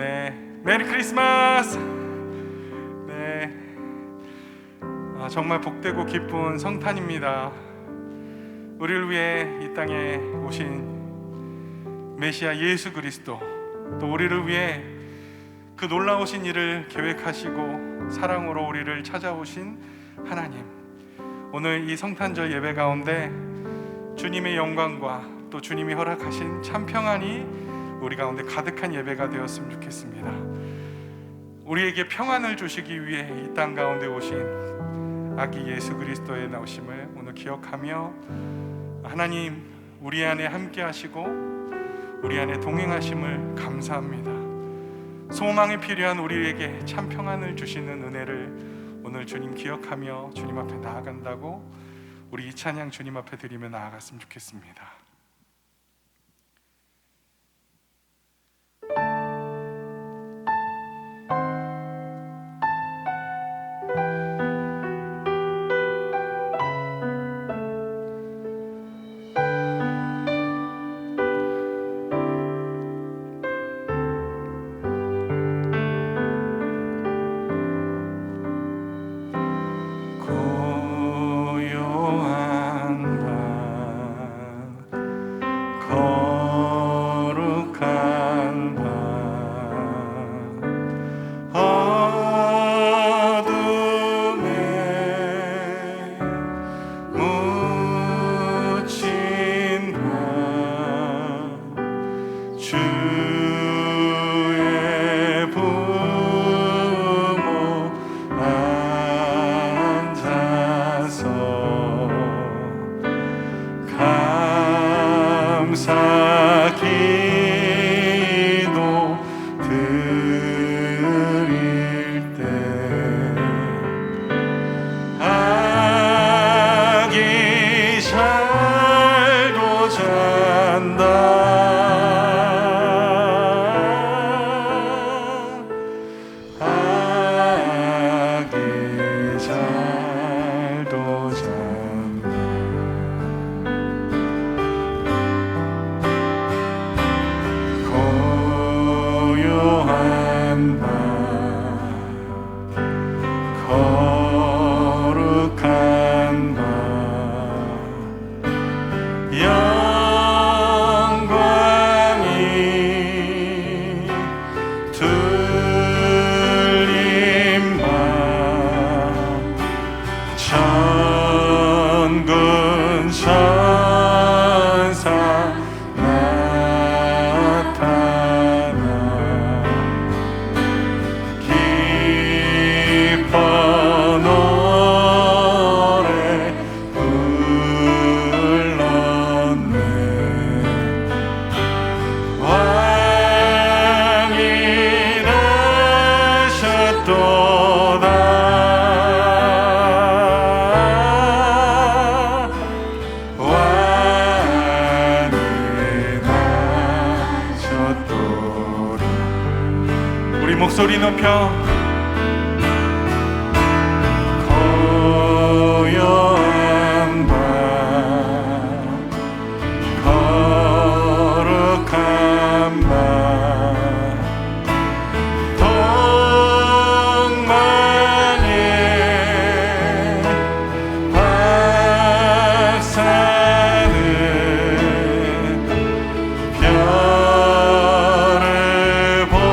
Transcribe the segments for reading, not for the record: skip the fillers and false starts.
네, 메리 크리스마스. 네, 정말 복되고 기쁜 성탄입니다. 우리를 위해 이 땅에 오신 메시아 예수 그리스도, 또 우리를 위해 그 놀라우신 일을 계획하시고 사랑으로 우리를 찾아오신 하나님, 오늘 이 성탄절 예배 가운데 주님의 영광과 또 주님이 허락하신 참 평안이 우리 가운데 가득한 예배가 되었으면 좋겠습니다. 우리에게 평안을 주시기 위해 이 땅 가운데 오신 아기 예수 그리스도의 나오심을 오늘 기억하며, 하나님 우리 안에 함께 하시고 우리 안에 동행하심을 감사합니다. 소망이 필요한 우리에게 참 평안을 주시는 은혜를 오늘 주님 기억하며 주님 앞에 나아간다고 우리 이 찬양 주님 앞에 드리며 나아갔으면 좋겠습니다. 목소리 높여 고요한 밤 거룩한 밤 동방에 박사는 별을 보고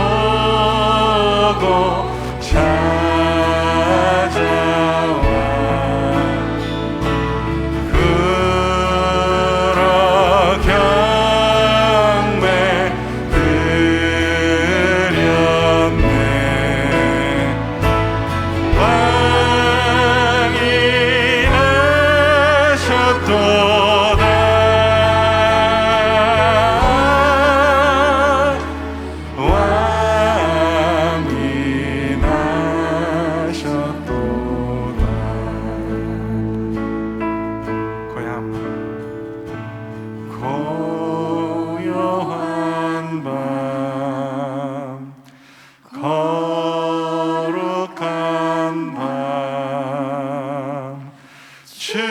거룩한 밤 주의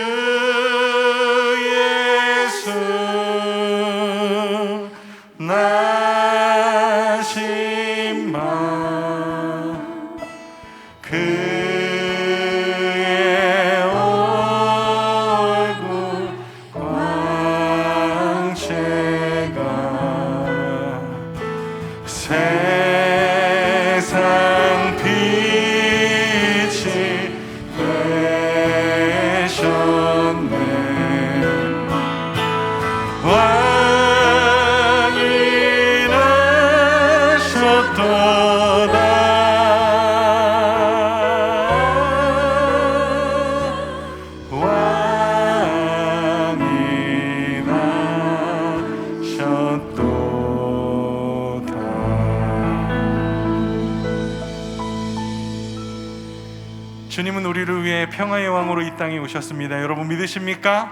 주님은 우리를 위해 평화의 왕으로 이 땅에 오셨습니다. 여러분 믿으십니까?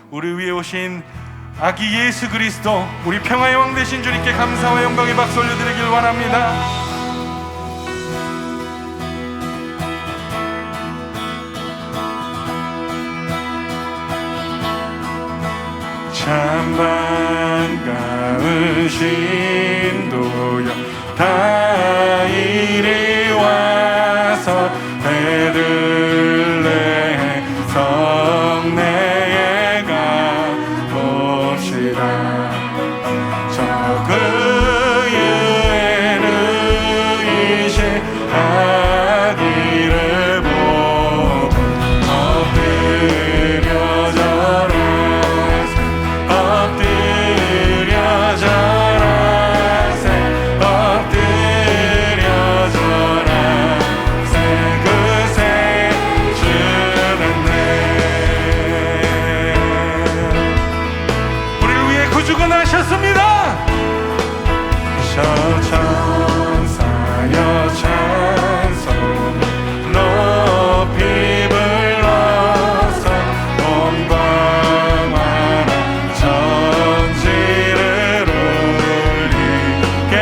우리 위에 오신 아기 예수 그리스도, 우리 평화의 왕 되신 주님께 감사와 영광의 박수 올려드리길 원합니다. 참 반가운 신도여 다 이리 와서 베들레헴 성내에 가봅시다. 저 그의 누이신 아기를 보고 엎드려 절하세, 엎드려 절하세, 엎드려 절하세. 그새 주는 우리를 위해 구주가 나셨습니다. 저 천사여 찬송 높이 불러서 영광하라 전지를 울리게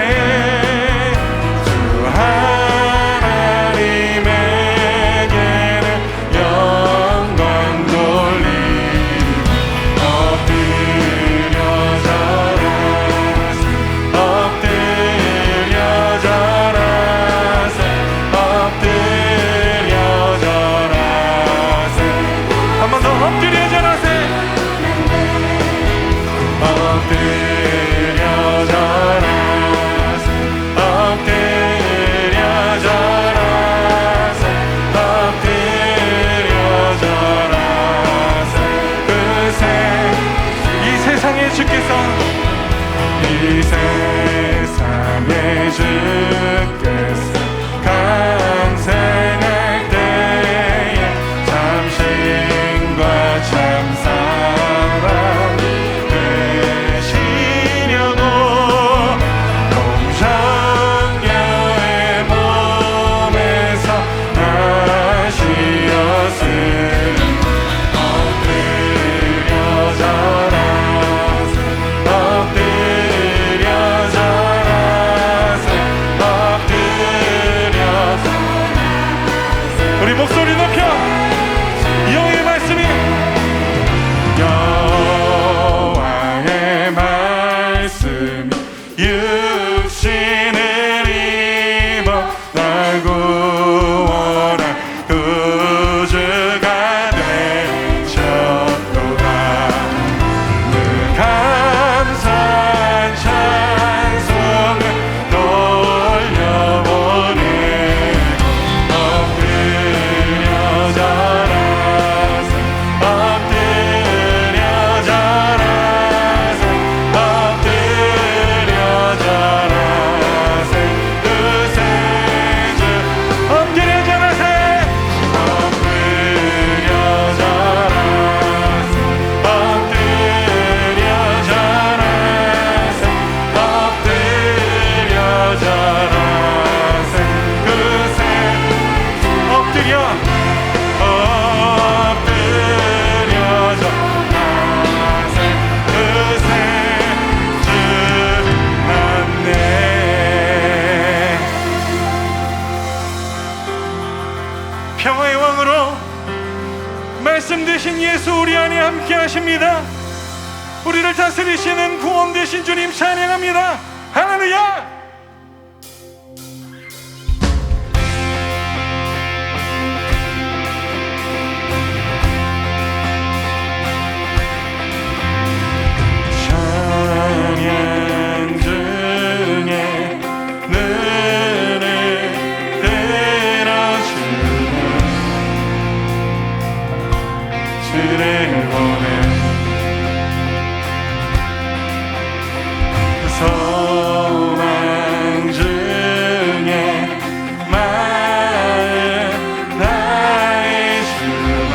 주 하나님에게는 영광 돌리고 엎드려 절하세, 엎드려 절하세, 엎드려 절하세. 한 번 더 엎드려 절하세, 엎드려 절하세, 엎드려 절하세, 엎드려 절하세. 그새 이 세상에 주께서, 이 세상에 주께서 강생할 때에 참신과 참사랑 되시려고 동정녀의 몸에서 나시었으니 엎드려 절하세, 엎드려 절하세, 엎드려 절하세. 우리 목소리 높여 여호와의 말씀이, 여호와의 말씀이 육신을 입어 날 구원한 구주가 되셨도다. 그 감사한 찬송을 돌려보내 엎드려 절하세, 엎드려 절하세, 엎드려 절하세. 그새 주 엎드려 절하세, 엎드려 절하세, 엎드려 절하세, 엎드려 절하세. 그새 엎드려 절하세. 그새 주 만네. 평화의 왕으로 말씀 되신 예수 우리 안에 함께 하십니다. 우리를 다스리시는 구원 되신 주님 찬양합니다. 할렐루야. 찬양 중에 눈을 들어주는 주를 보내 소망 중에 마음 다해 주마.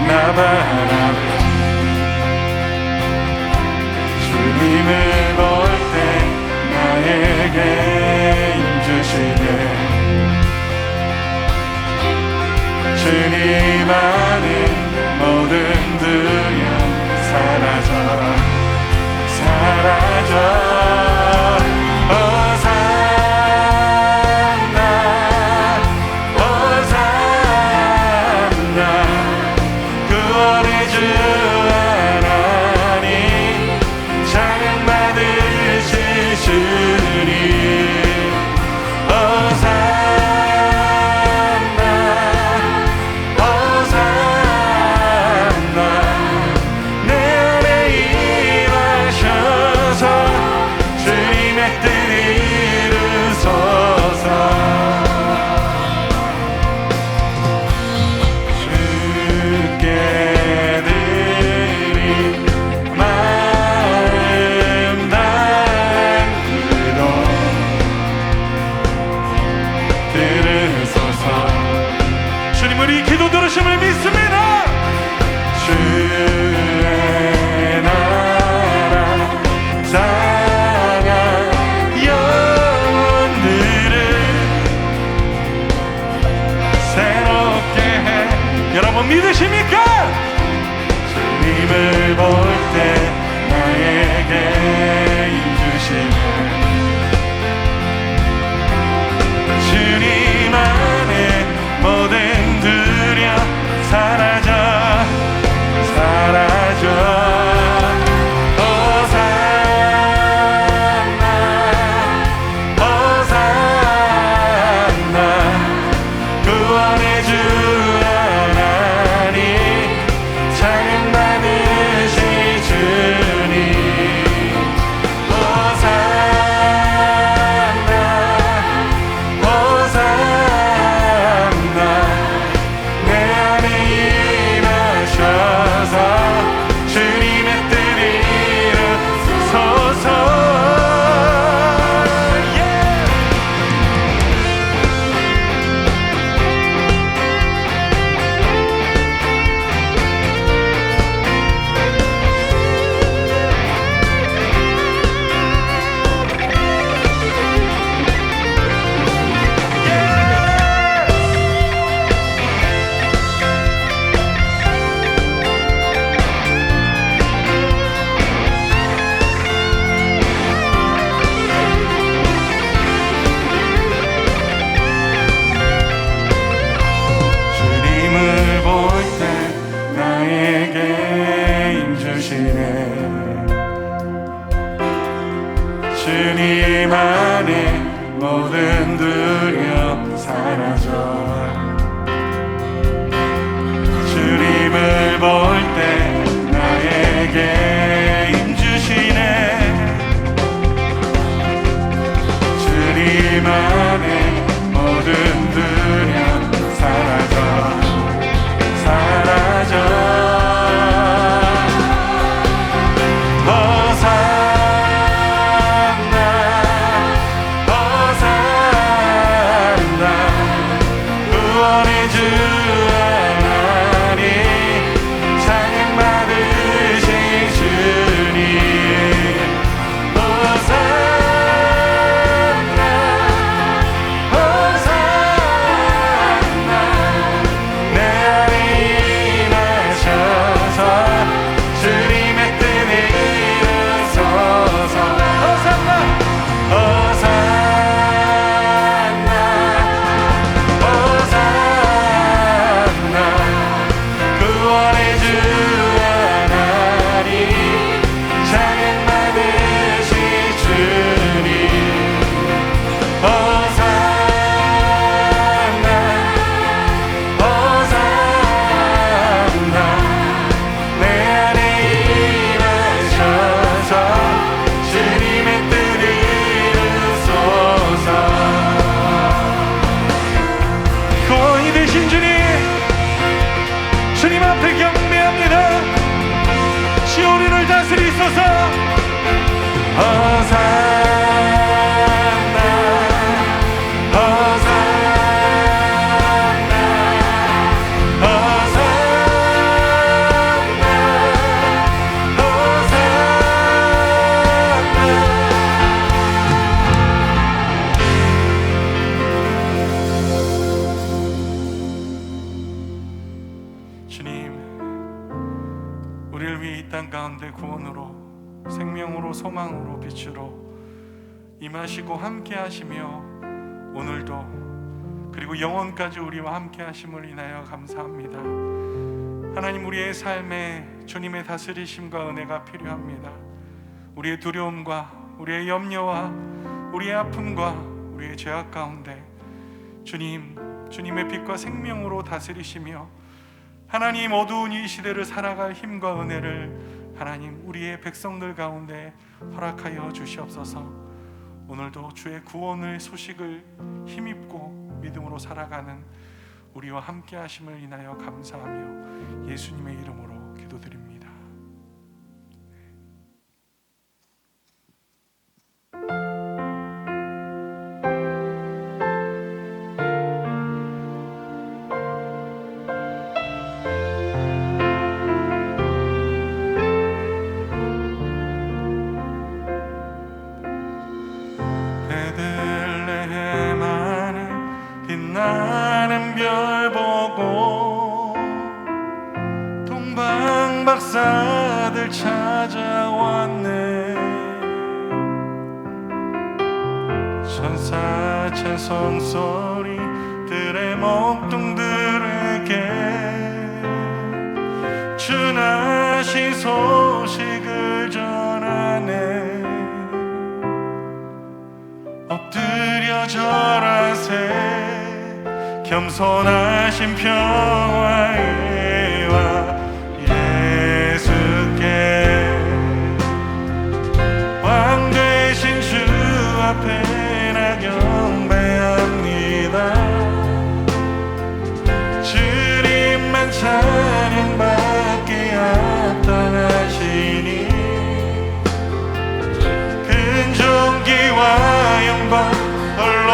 나 바라며 주님을 볼 때 나에게 힘주시네. 주님만의 모든 두려움 사라져 사라져 호산나 호산나 구원의 주 하나님 찬양 받으실 주님 호산나 호산나 내 안에 임하셔서 주님의 뜻 이루소서 주께 드린 마음 다한 기도 들으소서. 주님 우리 기도 들으심을 믿습니다. 주의 나라 상한 영혼들을 새롭게 해. 여러분 믿으십니까? 주님을 볼 때 나에게 힘주시네. 주님 안에 모든 두려움 사라져 사라져 호산나 호산나 구원의 주 하나님 찬양 받으실 주님 호산나 호산나 내 안에 임하셔서 주님의 뜻 이루소서. 주님을 볼 때 나에게 힘주시네. 주님 안에 모든 두려움 사라져 주님을 볼 때 나에게 힘주시네. 주님 안에 모든 두려움 사라져 사라져 호산나 호산나 구원의 주 하나님 찬양 받으실 주님 호산나 호산나 내 안에 임하셔서 주님의 뜻 이루소서. 호산나 호산나 호산나 구원의 주 하나님 찬양 받으실 주님 호산나 호산나 내 안에 임하셔서 주님의 뜻 이루소서. 구원이 되신 주님 주님 앞에 경배합니다. 시온을 다스리소서. 호산나 호산나 호산나 호산나 우리를 위해 이 땅 가운데 구원으로, 생명으로, 소망으로, 빛으로 임하시고 함께 하시며 오늘도 그리고 영원까지 우리와 함께 하심을 인하여 감사합니다. 하나님, 우리의 삶에 주님의 다스리심과 은혜가 필요합니다. 우리의 두려움과 우리의 염려와 우리의 아픔과 우리의 죄악 가운데 주님의 빛과 생명으로 다스리시며 하나님, 어두운 이 시대를 살아갈 힘과 은혜를 하나님 우리의 백성들 가운데 허락하여 주시옵소서. 오늘도 주의 구원의 소식을 힘입고 믿음으로 살아가는 우리와 함께 하심을 인하여 감사하며 예수님의 이름으로 기도드립니다. 빛나는 별 보고 동방 박사들 찾아왔네. 천사 찬송 소리들의 목동들에게 주나신 소식을 전하네. 엎드려 절하세. 겸손하신 평화의 왕 예수께 왕 되신 주 앞에 나 경배합니다. 주님만 찬양받기에 합당하시니 큰 존귀와 영광 홀로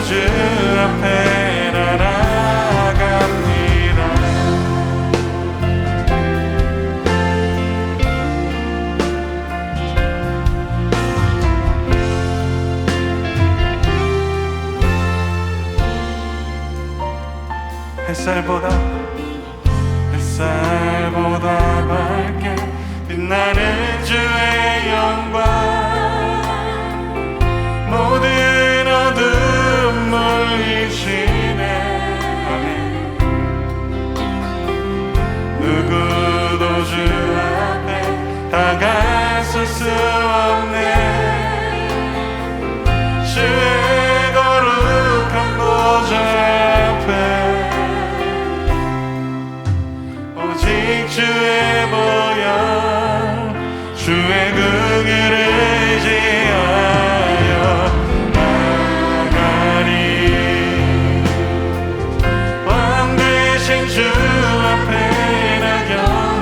주 앞에 나아갑니다. 햇살보다 밝게 빛나는 주의 영광 모든 어둠 물리치네. 아멘. 누구도 주 앞에 다가설 수 없네. 주의 거룩한 보좌 앞에 오직 주의 보혈 주의 긍휼을 의지하여 주 앞에 나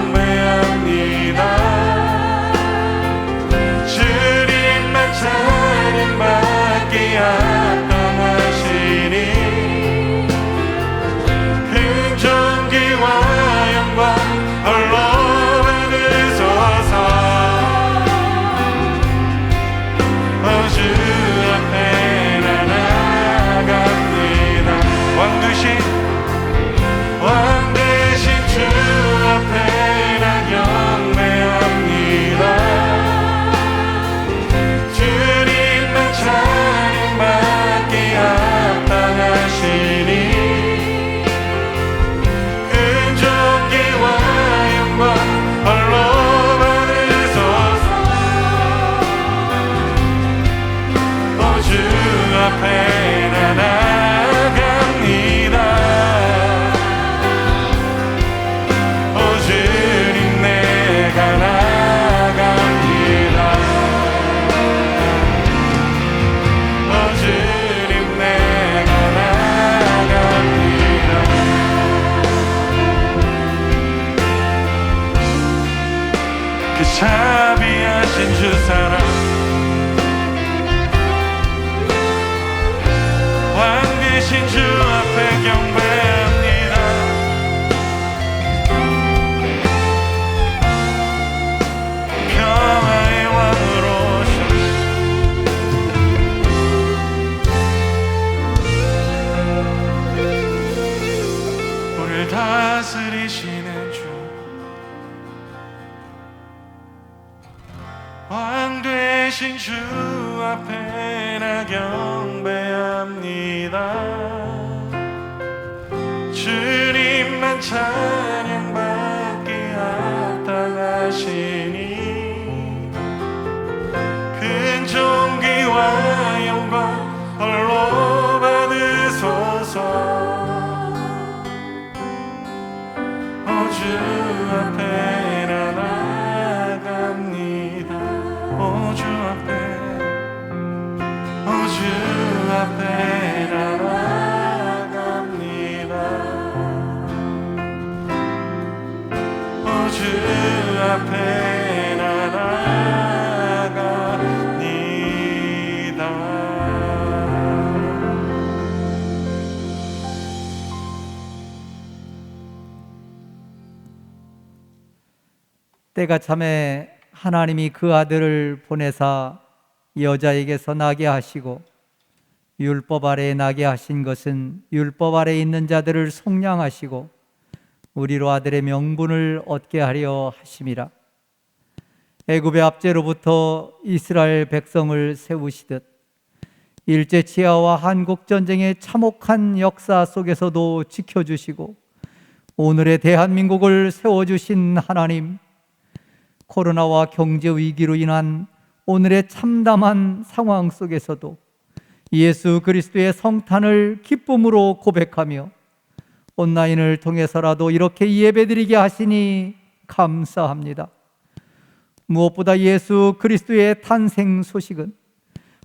경배합니다. 주님만 찬양받기에 합당하시니 큰 존귀와 영광 홀로 받으소서. 주 앞에 나 나아갑니다. 왕 되신 주 앞에 나 경배합니다. 주님만 찬양받기에 합당하시니 큰 존귀와 영광 홀로 받으소서. 주 앞에 나 나아갑니다. 자비하신 주 사랑 왕 되신 주 앞에 경배합니다. 평화의 왕으로 오셨네. 살아계신 주 앞에 나 경배합니다. 주님만 찬양받기 합당하시니 큰 존귀와 영광 홀로 받으소서. 주 앞에 나 나갑니다. 주 앞에 나 나갑니다. 주 앞에 나 나갑니다. 때가 참에 하나님이 그 아들을 보내사 여자에게서 나게 하시고 율법 아래에 나게 하신 것은 율법 아래에 있는 자들을 속량하시고 우리로 아들의 명분을 얻게 하려 하심이라. 애굽의 압제로부터 이스라엘 백성을 세우시듯 일제 치하와 한국 전쟁의 참혹한 역사 속에서도 지켜주시고 오늘의 대한민국을 세워주신 하나님, 코로나와 경제 위기로 인한 오늘의 참담한 상황 속에서도 예수 그리스도의 성탄을 기쁨으로 고백하며 온라인을 통해서라도 이렇게 예배드리게 하시니 감사합니다. 무엇보다 예수 그리스도의 탄생 소식은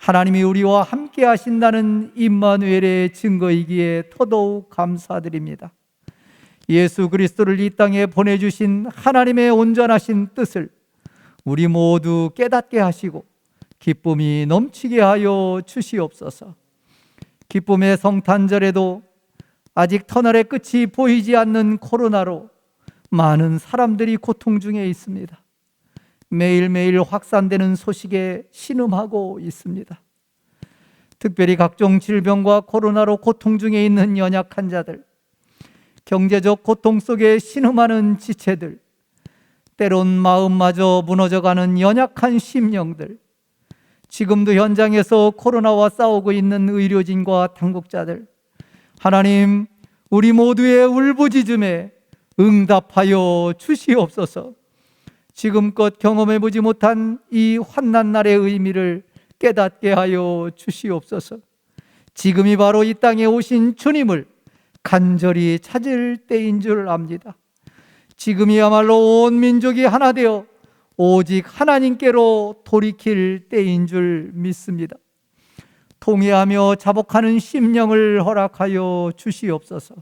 하나님이 우리와 함께 하신다는 임마누엘의 증거이기에 더더욱 감사드립니다. 예수 그리스도를 이 땅에 보내주신 하나님의 온전하신 뜻을 우리 모두 깨닫게 하시고 기쁨이 넘치게 하여 주시옵소서. 기쁨의 성탄절에도 아직 터널의 끝이 보이지 않는 코로나로 많은 사람들이 고통 중에 있습니다. 매일매일 확산되는 소식에 신음하고 있습니다. 특별히 각종 질병과 코로나로 고통 중에 있는 연약한 자들, 경제적 고통 속에 신음하는 지체들, 때론 마음마저 무너져가는 연약한 심령들, 지금도 현장에서 코로나와 싸우고 있는 의료진과 당국자들, 하나님, 우리 모두의 울부짖음에 응답하여 주시옵소서. 지금껏 경험해보지 못한 이 환난날의 의미를 깨닫게 하여 주시옵소서. 지금이 바로 이 땅에 오신 주님을 간절히 찾을 때인 줄 압니다. 지금이야말로 온 민족이 하나 되어 오직 하나님께로 돌이킬 때인 줄 믿습니다. 통회하며 자복하는 심령을 허락하여 주시옵소서.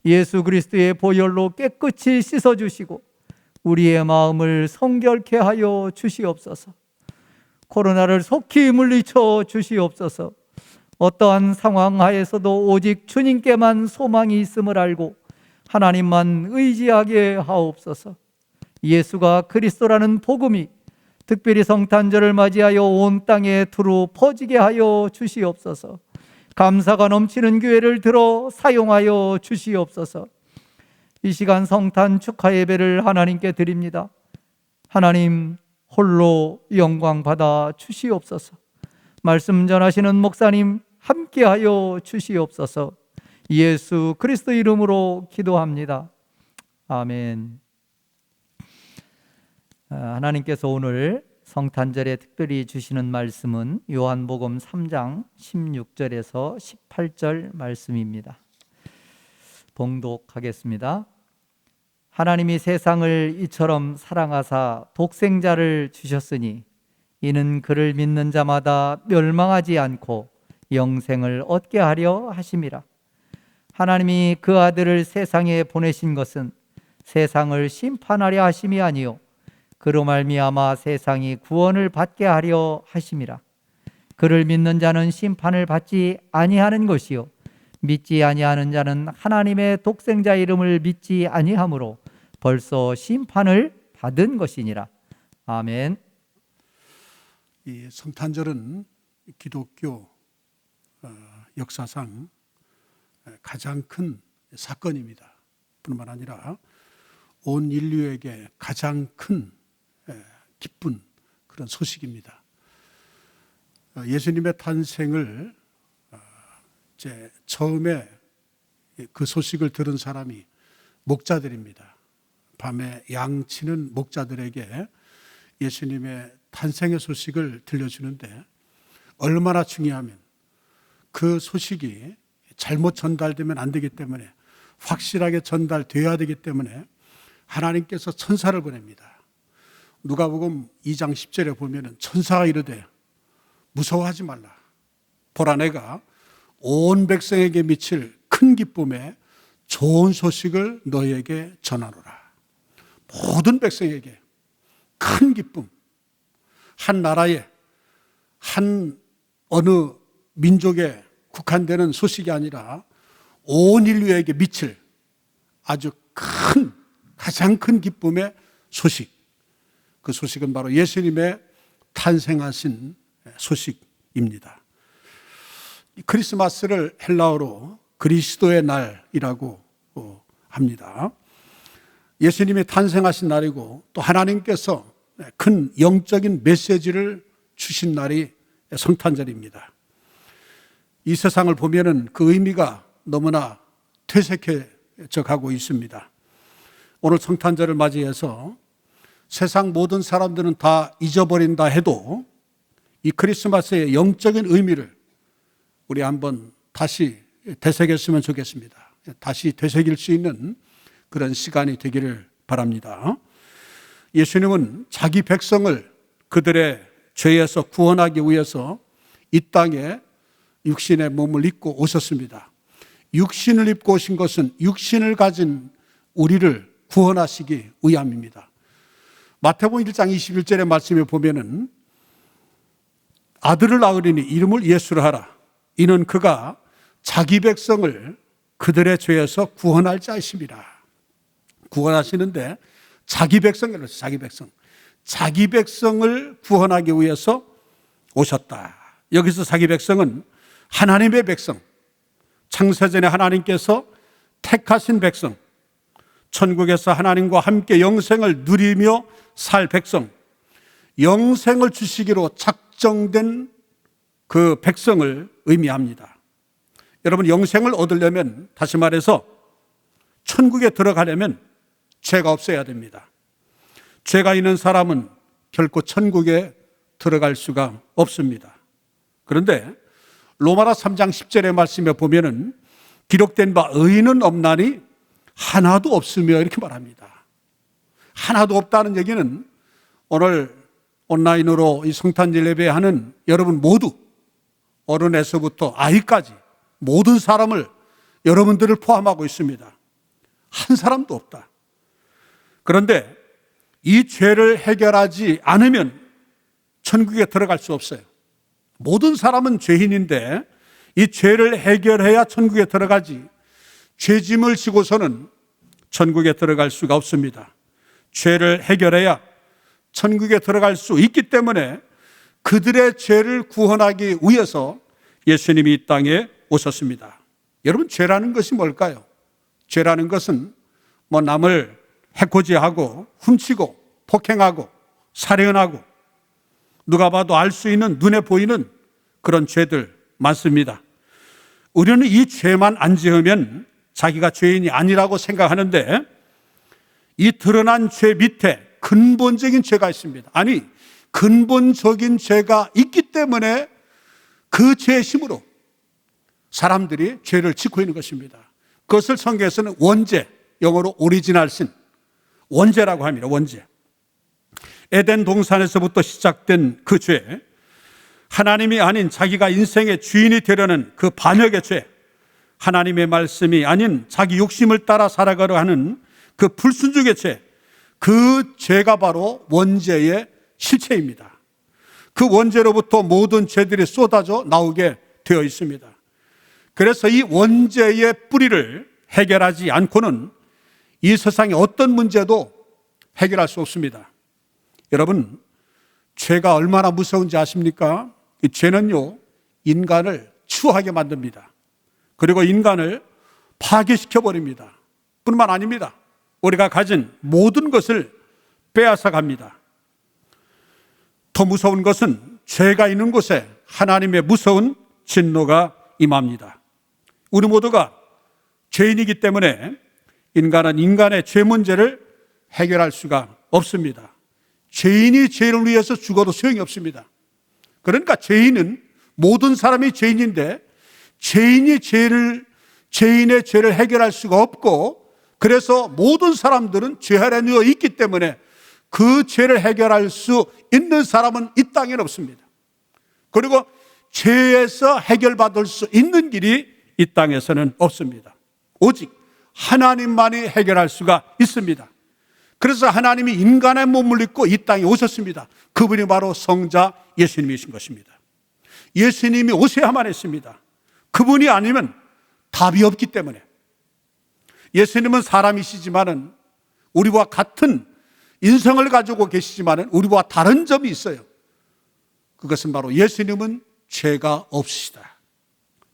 예수 그리스도의 보혈로 깨끗이 씻어주시고 우리의 마음을 성결케 하여 주시옵소서. 코로나를 속히 물리쳐 주시옵소서. 어떠한 상황 하에서도 오직 주님께만 소망이 있음을 알고 하나님만 의지하게 하옵소서. 예수가 그리스도라는 복음이 특별히 성탄절을 맞이하여 온 땅에 두루 퍼지게 하여 주시옵소서. 감사가 넘치는 교회를 들어 사용하여 주시옵소서. 이 시간 성탄 축하 예배를 하나님께 드립니다. 하나님 홀로 영광 받아 주시옵소서. 말씀 전하시는 목사님 함께하여 주시옵소서. 예수 그리스도 이름으로 기도합니다. 아멘. 하나님께서 오늘 성탄절에 특별히 주시는 말씀은 요한복음 3장 16절에서 18절 말씀입니다. 봉독하겠습니다. 하나님이 세상을 이처럼 사랑하사 독생자를 주셨으니 이는 그를 믿는 자마다 멸망하지 않고 영생을 얻게 하려 하심이라. 하나님이 그 아들을 세상에 보내신 것은 세상을 심판하려 하심이 아니요 그로 말미암아 세상이 구원을 받게 하려 하심이라. 그를 믿는 자는 심판을 받지 아니하는 것이요 믿지 아니하는 자는 하나님의 독생자 이름을 믿지 아니하므로 벌써 심판을 받은 것이니라. 아멘. 이 성탄절은 기독교 역사상 가장 큰 사건입니다. 뿐만 아니라 온 인류에게 가장 큰 기쁜 그런 소식입니다. 예수님의 탄생을 이제 처음에 그 소식을 들은 사람이 목자들입니다. 밤에 양치는 목자들에게 예수님의 탄생의 소식을 들려주는데, 얼마나 중요하면 그 소식이 잘못 전달되면 안 되기 때문에, 확실하게 전달되어야 되기 때문에 하나님께서 천사를 보냅니다. 누가복음 2장 10절에 보면은 천사가 이르되 무서워하지 말라. 보라, 내가 온 백성에게 미칠 큰 기쁨에 좋은 소식을 너희에게 전하노라. 모든 백성에게 큰 기쁨, 한 나라에, 한 어느 민족에 국한되는 소식이 아니라 온 인류에게 미칠 아주 큰, 가장 큰 기쁨의 소식. 그 소식은 바로 예수님의 탄생하신 소식입니다. 크리스마스를 헬라어로 그리스도의 날이라고 합니다. 예수님이 탄생하신 날이고, 또 하나님께서 큰 영적인 메시지를 주신 날이 성탄절입니다. 이 세상을 보면은 그 의미가 너무나 퇴색해져 가고 있습니다. 오늘 성탄절을 맞이해서 세상 모든 사람들은 다 잊어버린다 해도 이 크리스마스의 영적인 의미를 우리 한번 다시 되새겼으면 좋겠습니다. 다시 되새길 수 있는 그런 시간이 되기를 바랍니다. 예수님은 자기 백성을 그들의 죄에서 구원하기 위해서 이 땅에 육신의 몸을 입고 오셨습니다. 육신을 입고 오신 것은 육신을 가진 우리를 구원하시기 위함입니다. 마태복음 1장 21절의 말씀에 보면은 아들을 낳으리니 이름을 예수로 하라. 이는 그가 자기 백성을 그들의 죄에서 구원할 자이심이라. 구원하시는데 자기 백성이라서 자기 백성. 자기 백성을 구원하기 위해서 오셨다. 여기서 자기 백성은 하나님의 백성, 창세전에 하나님께서 택하신 백성, 천국에서 하나님과 함께 영생을 누리며 살 백성, 영생을 주시기로 작정된 그 백성을 의미합니다. 여러분, 영생을 얻으려면, 다시 말해서 천국에 들어가려면 죄가 없어야 됩니다. 죄가 있는 사람은 결코 천국에 들어갈 수가 없습니다. 그런데 로마서 3장 10절의 말씀에 보면은 기록된 바 의인은 없나니 하나도 없으며 이렇게 말합니다. 하나도 없다는 얘기는 오늘 온라인으로 이 성탄절 예배하는 여러분 모두, 어른에서부터 아이까지 모든 사람을, 여러분들을 포함하고 있습니다. 한 사람도 없다. 그런데 이 죄를 해결하지 않으면 천국에 들어갈 수 없어요. 모든 사람은 죄인인데 이 죄를 해결해야 천국에 들어가지, 죄짐을 지고서는 천국에 들어갈 수가 없습니다. 죄를 해결해야 천국에 들어갈 수 있기 때문에 그들의 죄를 구원하기 위해서 예수님이 이 땅에 오셨습니다. 여러분, 죄라는 것이 뭘까요? 죄라는 것은 뭐 남을 해코지하고 훔치고 폭행하고 살인하고 누가 봐도 알 수 있는, 눈에 보이는 그런 죄들 많습니다. 우리는 이 죄만 안 지으면 자기가 죄인이 아니라고 생각하는데, 이 드러난 죄 밑에 근본적인 죄가 있습니다. 아니, 근본적인 죄가 있기 때문에 그 죄의 힘으로 사람들이 죄를 짓고 있는 것입니다. 그것을 성경에서는 원죄, 영어로 오리지널 신, 원죄라고 합니다. 원죄. 에덴 동산에서부터 시작된 그 죄, 하나님이 아닌 자기가 인생의 주인이 되려는 그 반역의 죄, 하나님의 말씀이 아닌 자기 욕심을 따라 살아가려 하는 그 불순종의 죄, 그 죄가 바로 원죄의 실체입니다. 그 원죄로부터 모든 죄들이 쏟아져 나오게 되어 있습니다. 그래서 이 원죄의 뿌리를 해결하지 않고는 이 세상의 어떤 문제도 해결할 수 없습니다. 여러분, 죄가 얼마나 무서운지 아십니까? 이 죄는요, 인간을 추하게 만듭니다. 그리고 인간을 파괴시켜 버립니다. 뿐만 아닙니다. 우리가 가진 모든 것을 빼앗아 갑니다. 더 무서운 것은 죄가 있는 곳에 하나님의 무서운 진노가 임합니다. 우리 모두가 죄인이기 때문에 인간은 인간의 죄 문제를 해결할 수가 없습니다. 죄인이 죄를 위해서 죽어도 소용이 없습니다. 그러니까 죄인은 모든 사람이 죄인인데 죄인의 죄를 해결할 수가 없고, 그래서 모든 사람들은 죄 아래 누워 있기 때문에 그 죄를 해결할 수 있는 사람은 이 땅에는 없습니다. 그리고 죄에서 해결받을 수 있는 길이 이 땅에서는 없습니다. 오직 하나님만이 해결할 수가 있습니다. 그래서 하나님이 인간의 몸을 입고 이 땅에 오셨습니다. 그분이 바로 성자 예수님이신 것입니다. 예수님이 오셔야만 했습니다. 그분이 아니면 답이 없기 때문에. 예수님은 사람이시지만은 우리와 같은 인성을 가지고 계시지만은 우리와 다른 점이 있어요. 그것은 바로 예수님은 죄가 없으시다.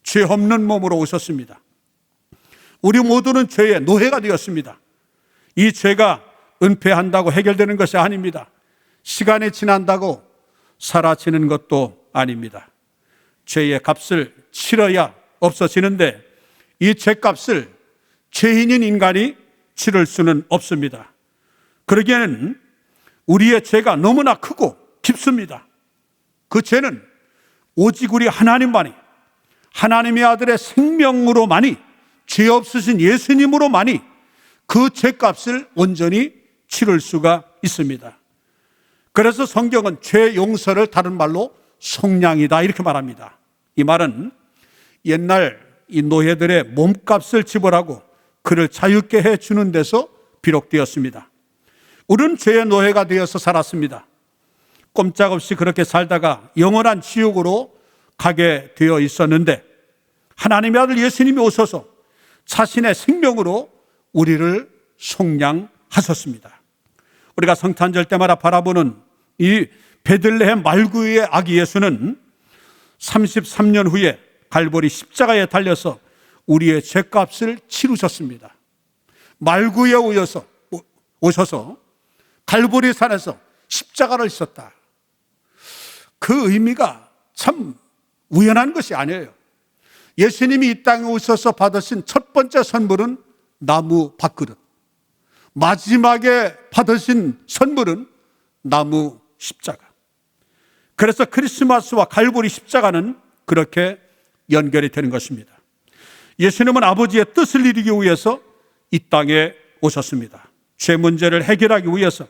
죄 없는 몸으로 오셨습니다. 우리 모두는 죄의 노예가 되었습니다. 이 죄가 은폐한다고 해결되는 것이 아닙니다. 시간이 지난다고 사라지는 것도 아닙니다. 죄의 값을 치러야 없어지는데 이 죄값을 죄인인 인간이 치를 수는 없습니다. 그러기에는 우리의 죄가 너무나 크고 깊습니다. 그 죄는 오직 우리 하나님만이, 하나님의 아들의 생명으로만이, 죄 없으신 예수님으로만이 그 죄값을 온전히 치를 수가 있습니다. 그래서 성경은 죄 용서를 다른 말로 속량이다 이렇게 말합니다. 이 말은 옛날 이 노예들의 몸값을 지불하고 그를 자유케 해주는 데서 비록되었습니다. 우리는 죄의 노예가 되어서 살았습니다. 꼼짝없이 그렇게 살다가 영원한 지옥으로 가게 되어 있었는데 하나님의 아들 예수님이 오셔서 자신의 생명으로 우리를 속량하셨습니다. 우리가 성탄절 때마다 바라보는 이 베들레헴 말구유의 아기 예수는 33년 후에 갈보리 십자가에 달려서 우리의 죄값을 치르셨습니다. 말구유에 오셔서 갈보리 산에서 십자가를 지셨다. 그 의미가 참 우연한 것이 아니에요. 예수님이 이 땅에 오셔서 받으신 첫 번째 선물은 나무 밥그릇, 마지막에 받으신 선물은 나무 십자가. 그래서 크리스마스와 갈보리 십자가는 그렇게 연결이 되는 것입니다. 예수님은 아버지의 뜻을 이루기 위해서 이 땅에 오셨습니다. 죄 문제를 해결하기 위해서,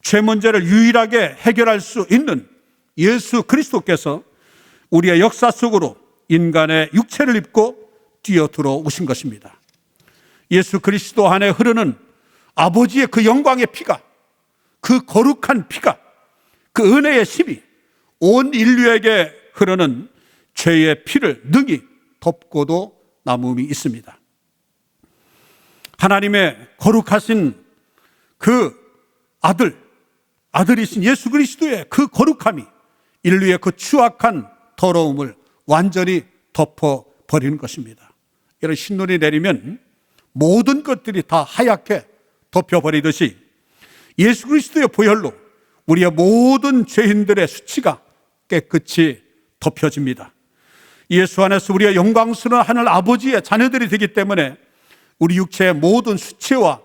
죄 문제를 유일하게 해결할 수 있는 예수 그리스도께서 우리의 역사 속으로 인간의 육체를 입고 뛰어들어 오신 것입니다. 예수 그리스도 안에 흐르는 아버지의 그 영광의 피가, 그 거룩한 피가, 그 은혜의 힘이 온 인류에게 흐르는 죄의 피를 능히 덮고도 남음이 있습니다. 하나님의 거룩하신 그 아들이신 예수 그리스도의 그 거룩함이 인류의 그 추악한 더러움을 완전히 덮어버리는 것입니다. 이런 신눈이 내리면 모든 것들이 다 하얗게 덮여버리듯이 예수 그리스도의 보혈로 우리의 모든 죄인들의 수치가 깨끗이 덮여집니다. 예수 안에서 우리의 영광스러운 하늘 아버지의 자녀들이 되기 때문에 우리 육체의 모든 수치와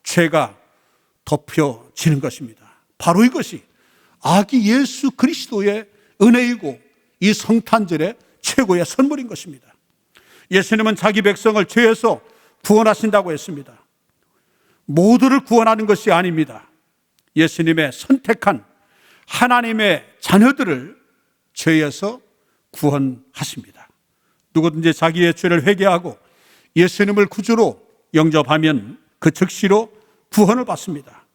죄가 덮여지는 것입니다. 바로 이것이 아기 예수 그리스도의 은혜이고 이 성탄절의 최고의 선물인 것입니다. 예수님은 자기 백성을 죄에서 구원하신다고 했습니다. 모두를 구원하는 것이 아닙니다. 예수님의 선택한 하나님의 자녀들을 죄에서 구원하십니다. 누구든지 자기의 죄를 회개하고 예수님을 구주로 영접하면 그 즉시로 구원을 받습니다.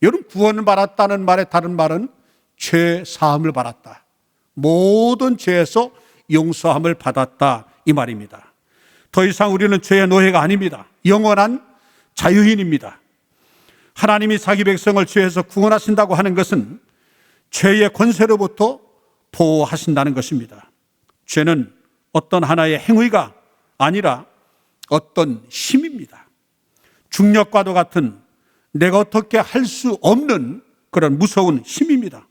여러분, 구원을 받았다는 말의 다른 말은 죄 사함을 받았다, 모든 죄에서 용서함을 받았다 이 말입니다. 더 이상 우리는 죄의 노예가 아닙니다. 영원한 자유인입니다. 하나님이 자기 백성을 죄에서 구원하신다고 하는 것은 죄의 권세로부터 보호하신다는 것입니다. 죄는 어떤 하나의 행위가 아니라 어떤 힘입니다. 중력과도 같은 내가 어떻게 할 수 없는 그런 무서운 힘입니다.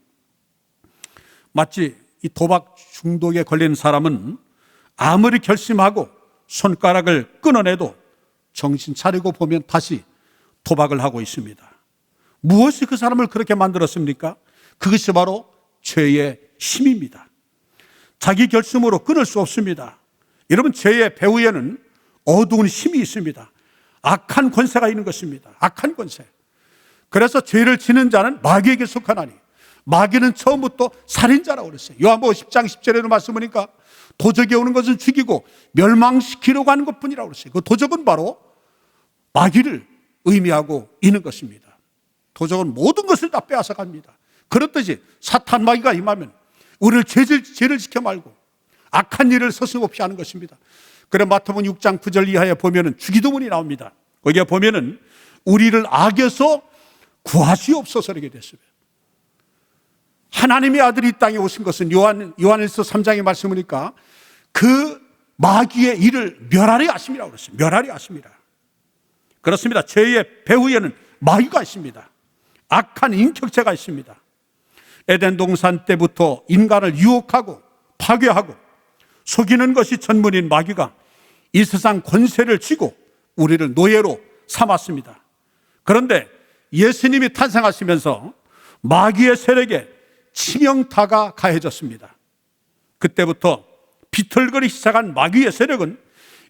마치 이 도박 중독에 걸린 사람은 아무리 결심하고 손가락을 끊어내도 정신 차리고 보면 다시 도박을 하고 있습니다. 무엇이 그 사람을 그렇게 만들었습니까? 그것이 바로 죄의 힘입니다. 자기 결심으로 끊을 수 없습니다. 여러분, 죄의 배후에는 어두운 힘이 있습니다. 악한 권세가 있는 것입니다. 악한 권세. 그래서 죄를 지는 자는 마귀에게 속하나니 마귀는 처음부터 살인자라고 그랬어요. 요한복음 10장 10절에도 말씀 보니까 도적이 오는 것은 죽이고 멸망시키려고 하는 것뿐이라고 그랬어요. 그 도적은 바로 마귀를 의미하고 있는 것입니다. 도적은 모든 것을 다 빼앗아 갑니다. 그렇듯이 사탄 마귀가 임하면 우리를 죄를 지켜 말고 악한 일을 서슴없이 하는 것입니다. 그래 마태복음 6장 9절 이하에 보면은 주기도문이 나옵니다. 거기에 보면은 우리를 악에서 구하시옵소서 이렇게 됐습니다. 하나님의 아들이 이 땅에 오신 것은 요한일서 3장의 말씀이니까 그 마귀의 일을 멸하려 하심이라고 그랬어요. 멸하려 하심이라. 그렇습니다. 죄의 배후에는 마귀가 있습니다. 악한 인격체가 있습니다. 에덴 동산 때부터 인간을 유혹하고 파괴하고 속이는 것이 전문인 마귀가 이 세상 권세를 쥐고 우리를 노예로 삼았습니다. 그런데 예수님이 탄생하시면서 마귀의 세력에 치명타가 가해졌습니다. 그때부터 비틀거리기 시작한 마귀의 세력은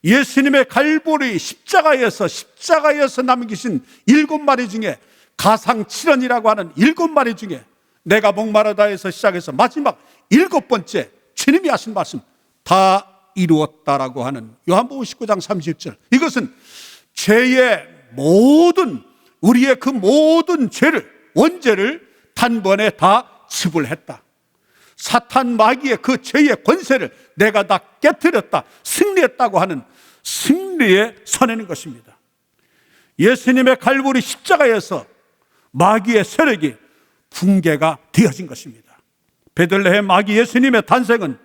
예수님의 갈보리 십자가에서 남기신 7마리 중에 가상 7원이라고 하는 7마리 중에 내가 목마르다에서 시작해서 마지막 7번째 주님이 하신 말씀 다 이루었다라고 하는 요한복음 19장 30절. 이것은 죄의 모든 우리의 그 모든 죄를 원죄를 단번에 다 지불했다. 사탄 마귀의 그 죄의 권세를 내가 다 깨뜨렸다, 승리했다고 하는 승리의 선언인 것입니다. 예수님의 갈보리 십자가에서 마귀의 세력이 붕괴가 되어진 것입니다. 베들레헴 아기 예수님의 탄생은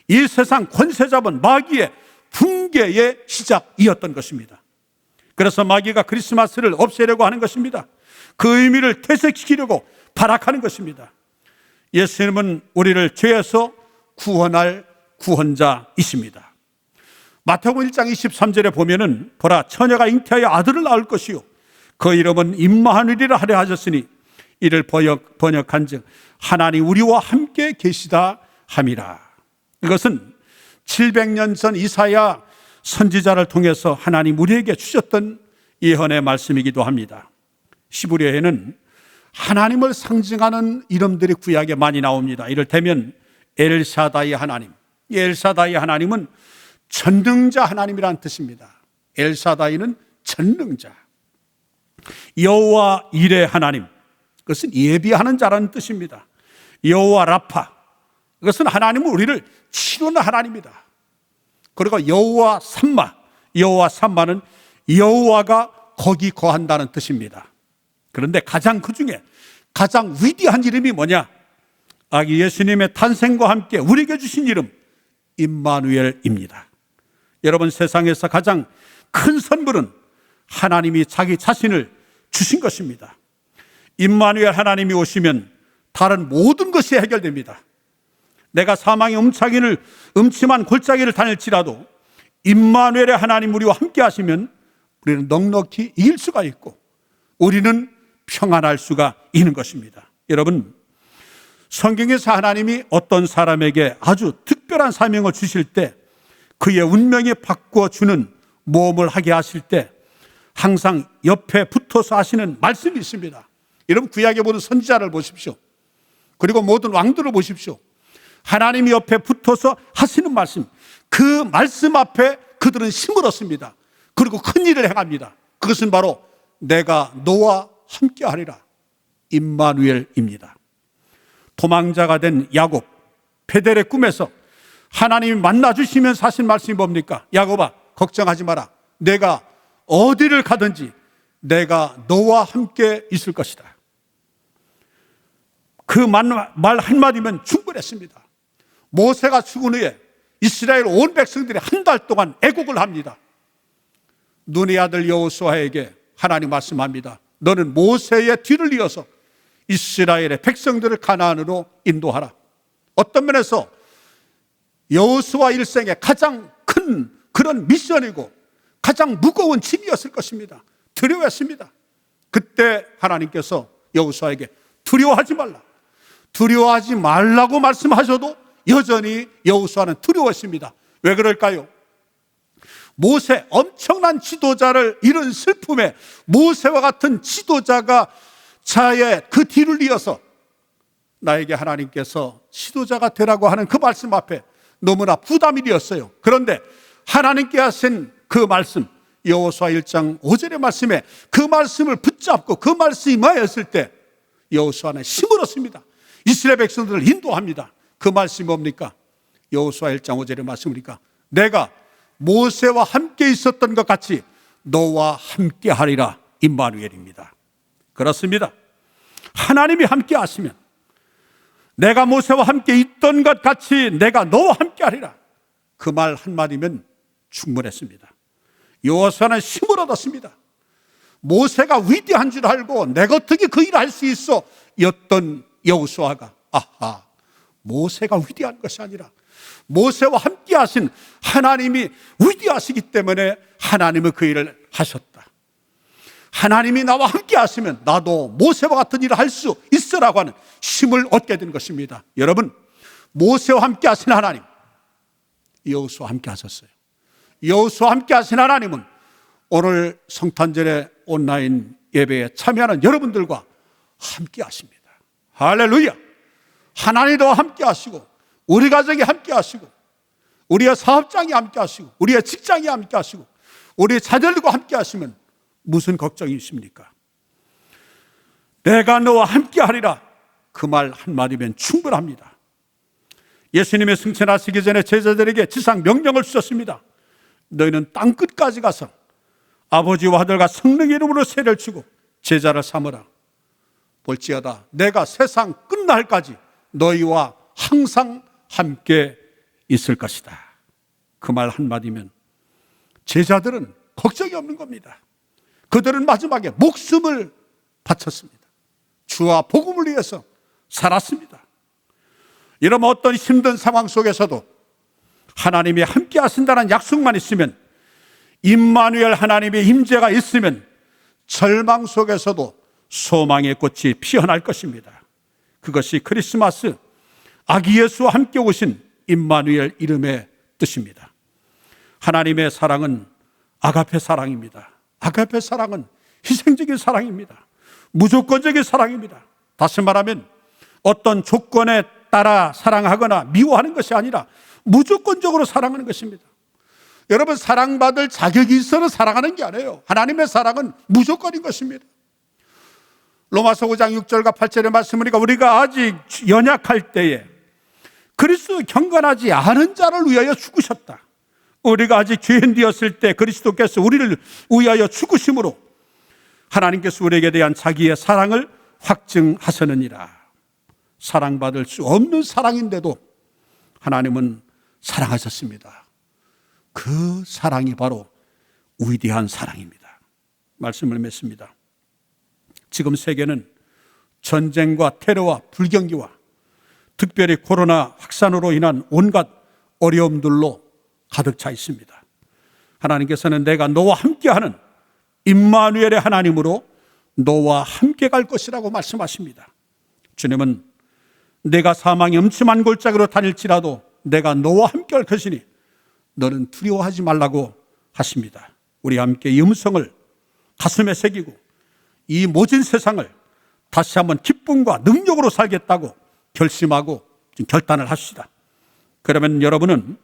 이 세상 권세 잡은 마귀의 붕괴의 시작이었던 것입니다. 그래서 마귀가 크리스마스를 없애려고 하는 것입니다. 그 의미를 퇴색시키려고 발악하는 것입니다. 예수님은 우리를 죄에서 구원할 구원자이십니다. 마태복음 1장 23절에 보면은 보라 처녀가 잉태하여 아들을 낳을 것이요 그 이름은 임마누엘이라 하려 하셨으니 이를 번역한즉 하나님 우리와 함께 계시다 함이라. 이것은 700년 전 이사야 선지자를 통해서 하나님 우리에게 주셨던 예언의 말씀이기도 합니다. 시브리어에는 하나님을 상징하는 이름들이 구약에 많이 나옵니다. 이를테면 엘샤다이 하나님. 엘샤다이 하나님은 전능자 하나님이라는 뜻입니다. 엘샤다이는 전능자. 여호와 이레 하나님, 그것은 예비하는 자라는 뜻입니다. 여호와 라파, 그것은 하나님은 우리를 치료하는 하나님이다. 그리고 여호와 삼마, 여호와 삼마는 여호와가 거기 거한다는 뜻입니다. 그런데 그 중에 가장 위대한 이름이 뭐냐? 아기 예수님의 탄생과 함께 우리에게 주신 이름 임마누엘입니다. 여러분, 세상에서 가장 큰 선물은 하나님이 자기 자신을 주신 것입니다. 임마누엘 하나님이 오시면 다른 모든 것이 해결됩니다. 내가 사망의 음침한 골짜기를 다닐지라도 임마누엘의 하나님 우리와 함께 하시면 우리는 넉넉히 이길 수가 있고 우리는 평안할 수가 있는 것입니다. 여러분, 성경에서 하나님이 어떤 사람에게 아주 특별한 사명을 주실 때 그의 운명에 바꿔주는 모험을 하게 하실 때 항상 옆에 붙어서 하시는 말씀이 있습니다. 여러분, 구약의 모든 선지자를 보십시오. 그리고 모든 왕들을 보십시오. 하나님이 옆에 붙어서 하시는 말씀, 그 말씀 앞에 그들은 힘을 얻습니다. 그리고 큰 일을 행합니다. 그것은 바로 내가 너와 함께 하리라, 임마누엘입니다. 도망자가 된 야곱, 베델의 꿈에서 하나님이 만나주시면서 하신 말씀이 뭡니까? 야곱아, 걱정하지 마라. 내가 어디를 가든지 내가 너와 함께 있을 것이다. 그 말 한마디면 충분했습니다. 모세가 죽은 후에 이스라엘 온 백성들이 한 달 동안 애국을 합니다. 눈의 아들 여호수아에게 하나님 말씀합니다. 너는 모세의 뒤를 이어서 이스라엘의 백성들을 가나안으로 인도하라. 어떤 면에서 여호수아 일생의 가장 큰 그런 미션이고 가장 무거운 짐이었을 것입니다. 두려워했습니다. 그때 하나님께서 여호수아에게 두려워하지 말라, 두려워하지 말라고 말씀하셔도 여전히 여호수아는 두려워했습니다. 왜 그럴까요? 모세, 엄청난 지도자를 잃은 슬픔에 모세와 같은 지도자가 자의 그 뒤를 이어서 나에게 하나님께서 지도자가 되라고 하는 그 말씀 앞에 너무나 부담이 되었어요. 그런데 하나님께 하신 그 말씀, 여호수아 1장 5절의 말씀에 그 말씀을 붙잡고 그 말씀이 임하였을 때 여호수아는 힘을 얻습니다. 이스라엘 백성들을 인도합니다. 그 말씀이 뭡니까? 여호수아 1장 5절의 말씀이니까 내가 모세와 함께 있었던 것 같이 너와 함께 하리라. 임마누엘입니다. 그렇습니다. 하나님이 함께 하시면 내가 모세와 함께 있던 것 같이 내가 너와 함께 하리라. 그 말 한마디면 충분했습니다. 여호수아는 힘을 얻었습니다. 모세가 위대한 줄 알고 내가 어떻게 그 일을 할 수 있어 였던 여호수아가 아하, 모세가 위대한 것이 아니라 모세와 함께 하신 하나님이 위대하시기 때문에 하나님은 그 일을 하셨다. 하나님이 나와 함께 하시면 나도 모세와 같은 일을 할 수 있으라고 하는 힘을 얻게 된 것입니다. 여러분, 모세와 함께 하신 하나님, 여호수아와 함께 하셨어요. 여호수아와 함께 하신 하나님은 오늘 성탄절의 온라인 예배에 참여하는 여러분들과 함께 하십니다. 할렐루야. 하나님이 너와 함께 하시고 우리 가정이 함께 하시고 우리의 사업장이 함께 하시고 우리의 직장이 함께 하시고 우리의 자녀들과 함께 하시면 무슨 걱정이 있습니까? 내가 너와 함께 하리라. 그 말 한마디면 충분합니다. 예수님의 승천하시기 전에 제자들에게 지상 명령을 주셨습니다. 너희는 땅 끝까지 가서 아버지와 아들과 성령의 이름으로 세례를 주고 제자를 삼으라. 볼지어다 내가 세상 끝날까지 너희와 항상 함께 있을 것이다. 그 말 한마디면 제자들은 걱정이 없는 겁니다. 그들은 마지막에 목숨을 바쳤습니다. 주와 복음을 위해서 살았습니다. 이러면 어떤 힘든 상황 속에서도 하나님이 함께 하신다는 약속만 있으면, 임마누엘 하나님의 임재가 있으면 절망 속에서도 소망의 꽃이 피어날 것입니다. 그것이 크리스마스 아기 예수와 함께 오신 임마누엘 이름의 뜻입니다. 하나님의 사랑은 아가페 사랑입니다. 아가페 사랑은 희생적인 사랑입니다. 무조건적인 사랑입니다. 다시 말하면 어떤 조건에 따라 사랑하거나 미워하는 것이 아니라 무조건적으로 사랑하는 것입니다. 여러분, 사랑받을 자격이 있어서 사랑하는 게 아니에요. 하나님의 사랑은 무조건인 것입니다. 로마서 5장 6절과 8절의 말씀이니까 우리가 아직 연약할 때에 그리스도 경건하지 않은 자를 위하여 죽으셨다. 우리가 아직 죄인 되었을 때 그리스도께서 우리를 위하여 죽으심으로 하나님께서 우리에게 대한 자기의 사랑을 확증하셨느니라. 사랑받을 수 없는 사랑인데도 하나님은 사랑하셨습니다. 그 사랑이 바로 위대한 사랑입니다. 말씀을 맺습니다. 지금 세계는 전쟁과 테러와 불경기와 특별히 코로나 확산으로 인한 온갖 어려움들로 가득 차 있습니다. 하나님께서는 내가 너와 함께하는 임마누엘의 하나님으로 너와 함께 갈 것이라고 말씀하십니다. 주님은 내가 사망의 음침한 골짜기로 다닐지라도 내가 너와 함께 할 것이니 너는 두려워하지 말라고 하십니다. 우리 함께 이 음성을 가슴에 새기고 이 모진 세상을 다시 한번 기쁨과 능력으로 살겠다고 결심하고 결단을 합시다. 그러면 여러분은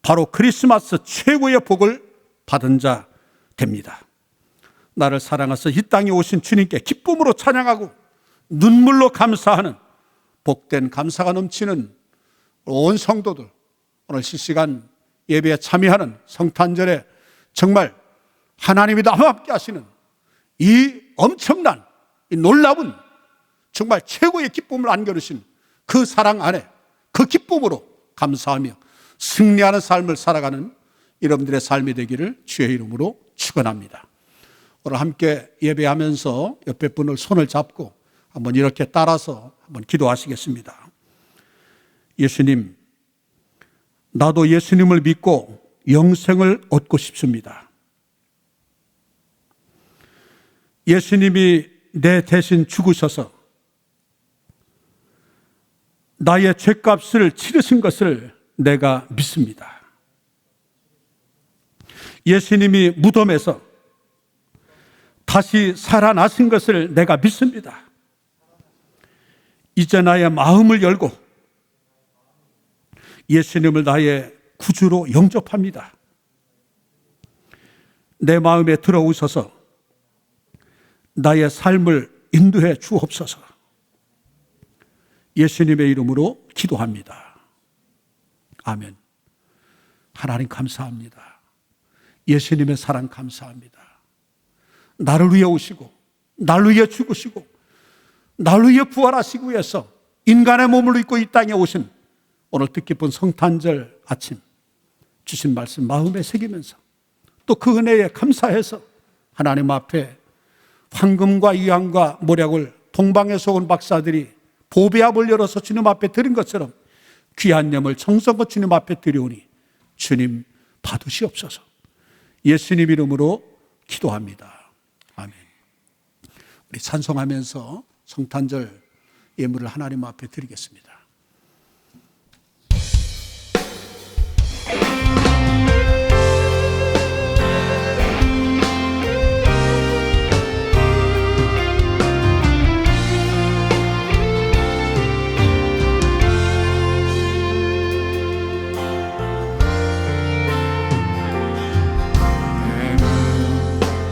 바로 크리스마스 최고의 복을 받은 자 됩니다. 나를 사랑하셔서 이 땅에 오신 주님께 기쁨으로 찬양하고 눈물로 감사하는 복된 감사가 넘치는 온 성도들, 오늘 실시간 예배에 참여하는 성탄절에 정말 하나님이 나와 함께 하시는 이 엄청난 이 놀라운 정말 최고의 기쁨을 안겨주신 그 사랑 안에 그 기쁨으로 감사하며 승리하는 삶을 살아가는 여러분들의 삶이 되기를 주의 이름으로 축원합니다. 오늘 함께 예배하면서 옆에 분을 손을 잡고 한번 이렇게 따라서 한번 기도하시겠습니다. 예수님, 나도 예수님을 믿고 영생을 얻고 싶습니다. 예수님이 내 대신 죽으셔서 나의 죄값을 치르신 것을 내가 믿습니다. 예수님이 무덤에서 다시 살아나신 것을 내가 믿습니다. 이제 나의 마음을 열고 예수님을 나의 구주로 영접합니다. 내 마음에 들어오셔서 나의 삶을 인도해 주옵소서. 예수님의 이름으로 기도합니다. 아멘. 하나님 감사합니다. 예수님의 사랑 감사합니다. 나를 위해 오시고 나를 위해 죽으시고 나를 위해 부활하시기 위해서 인간의 몸을 입고 이 땅에 오신 오늘 뜻깊은 성탄절 아침 주신 말씀 마음에 새기면서 또 그 은혜에 감사해서 하나님 앞에 황금과 유황과 모략을 동방에서 온 박사들이 보배압을 열어서 주님 앞에 드린 것처럼 귀한 예물 정성껏 주님 앞에 드려오니 주님 받으시옵소서. 예수님 이름으로 기도합니다. 아멘. 우리 찬송하면서 성탄절 예물을 하나님 앞에 드리겠습니다.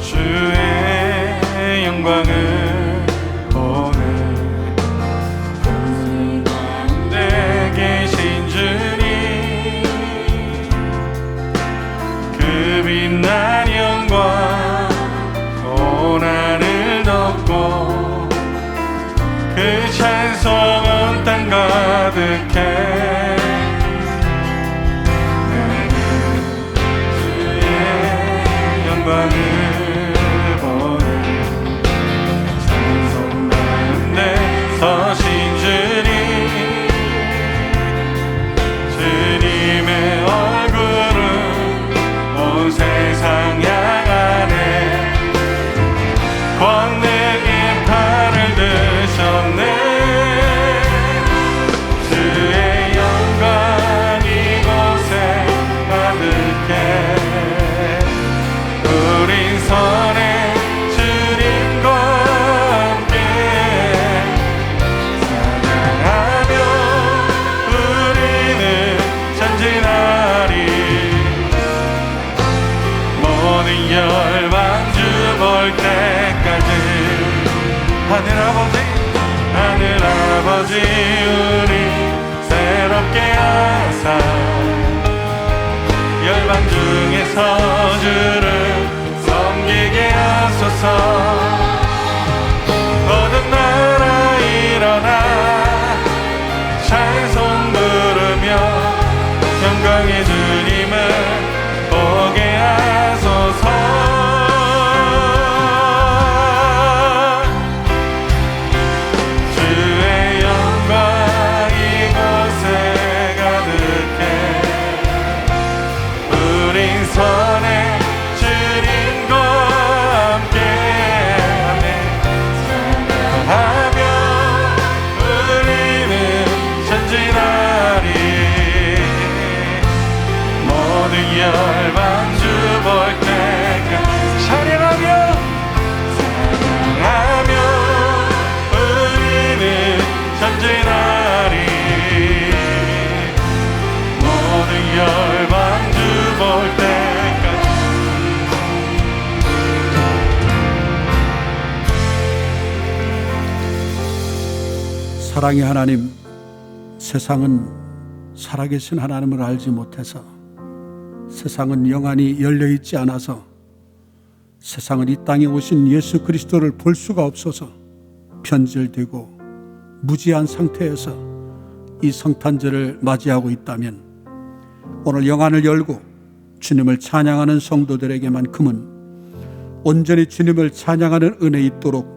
주의 영광을 보내 가운데 계신 주님 그 빛난 영광 온 하늘 덮고 그 찬송은 땅 가득해 주의 영광을 서신 주님 주님의 얼굴은 온 세상 향하네 권능의 팔을 드셨네 주의 영광 이곳에 가득해 우린 선해 주님과 열방 주볼 때까지 하늘 아버지 우리 새롭게 하사 열방 중에서 주를 섬기게 하소서 모든 나라 일어나 찬송 부르며 영광의 주님을 보게 하소서 주의 영광 이곳에 가득해 우린 선해 주님과 함께 사랑하며 우리는 전진하리 모든 열방 주볼 때까지 찬양하며 우리는 전진하리 모든 열방 주볼 때까지 사랑의 하나님, 세상은 살아계신 하나님을 알지 못해서 세상은 영안이 열려있지 않아서 세상은 이 땅에 오신 예수 그리스도를 볼 수가 없어서 변질되고 무지한 상태에서 이 성탄절을 맞이하고 있다면 오늘 영안을 열고 주님을 찬양하는 성도들에게만큼은 온전히 주님을 찬양하는 은혜 있도록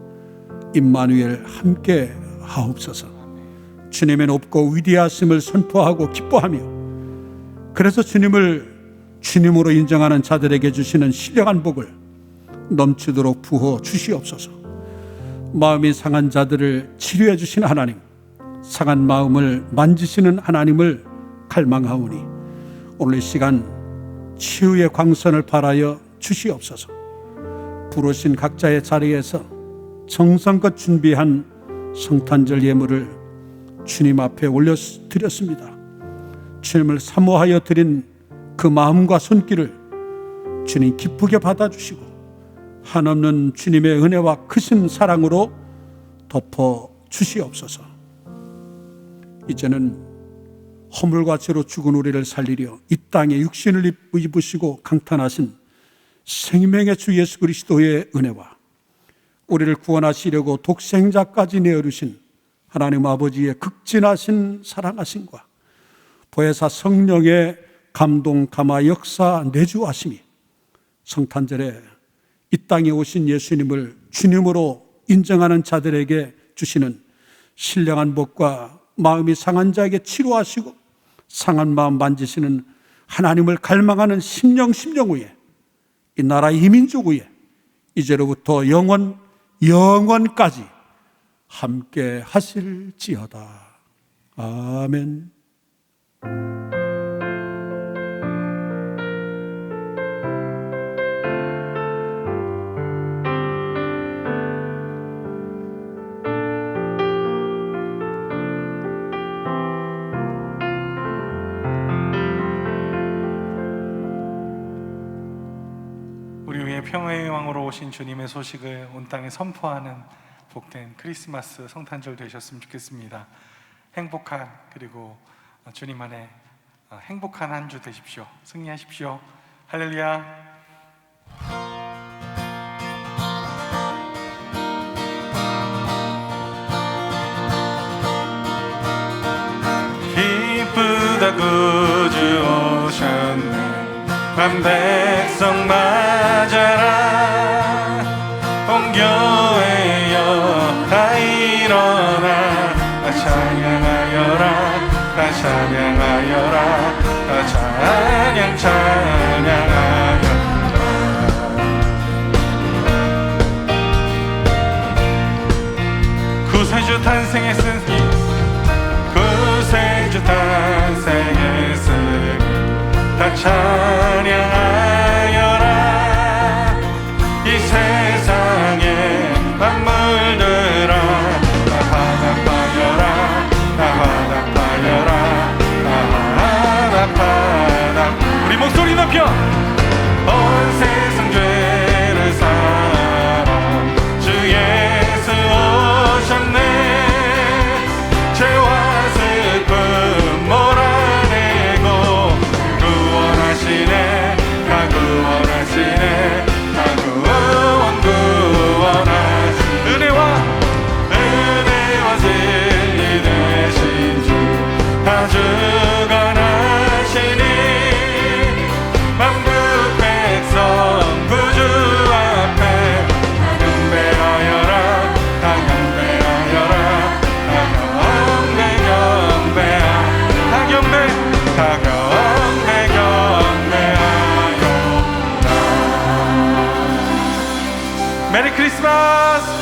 임마누엘 함께 하옵소서. 주님의 높고 위대하심을 선포하고 기뻐하며, 그래서 주님을 주님으로 인정하는 자들에게 주시는 신령한 복을 넘치도록 부어 주시옵소서. 마음이 상한 자들을 치료해 주시는 하나님, 상한 마음을 만지시는 하나님을 갈망하오니 오늘 이 시간 치유의 광선을 발하여 주시옵소서. 부르신 각자의 자리에서 정성껏 준비한 성탄절 예물을 주님 앞에 올려드렸습니다. 주님을 사모하여 드린 그 마음과 손길을 주님 기쁘게 받아주시고 한없는 주님의 은혜와 크신 사랑으로 덮어 주시옵소서. 이제는 허물과 죄로 죽은 우리를 살리려 이 땅에 육신을 입으시고 강탄하신 생명의 주 예수 그리스도의 은혜와 우리를 구원하시려고 독생자까지 내어주신 하나님 아버지의 극진하신 사랑하심과 보혜사 성령의 감동, 감화, 역사, 내주하심이 성탄절에 이 땅에 오신 예수님을 주님으로 인정하는 자들에게 주시는 신령한 복과 마음이 상한 자에게 치료하시고 상한 마음 만지시는 하나님을 갈망하는 심령 위에, 이 나라 이민족 위에 이제로부터 영원까지 함께 하실지어다. 아멘. 우리 위에 평화의 왕으로 오신 주님의 소식을 온 땅에 선포하는 복된 크리스마스 성탄절 되셨으면 좋겠습니다. 행복한, 그리고 주님 안에 행복한 한 주 되십시오. 승리하십시오. 할렐루야. 기쁘다 구주 오셨네. 만 백성 맞아라. 온 교회여 다 일어나. 다 찬양하여라. 다 찬양하여라. 다 찬양하여라. 구세주 탄생했으니, 구세주 탄생했으니 다 찬양하여라. 이 세상에 만물들아 다 화답하여라. 다 화답하여라. 다 화답하라. 우리 목소리 높여. 온 세상 죄를 사라. 주 예수 오셨네. 죄와 슬픔 몰아내고 구원하시네. 다 구원하시네. 다 구원하시네. 은혜와 진리 되신 주 다 주관하시니 만국 백성 구주 앞에 다 경배하여라. 다 경배하여라. 다 경배하여라. 메리 크리스마스.